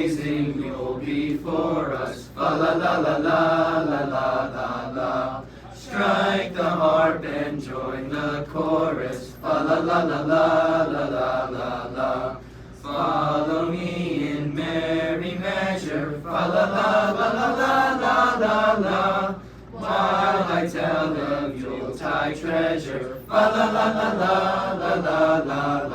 blazing go before us. Fa la la la la la la la la. Strike the harp and join the chorus. Fa la la la la la la la la. Follow me in merry measure. Fa la la la la la la la la. While I tell of Yuletide treasure. Fa la la la la la la la la.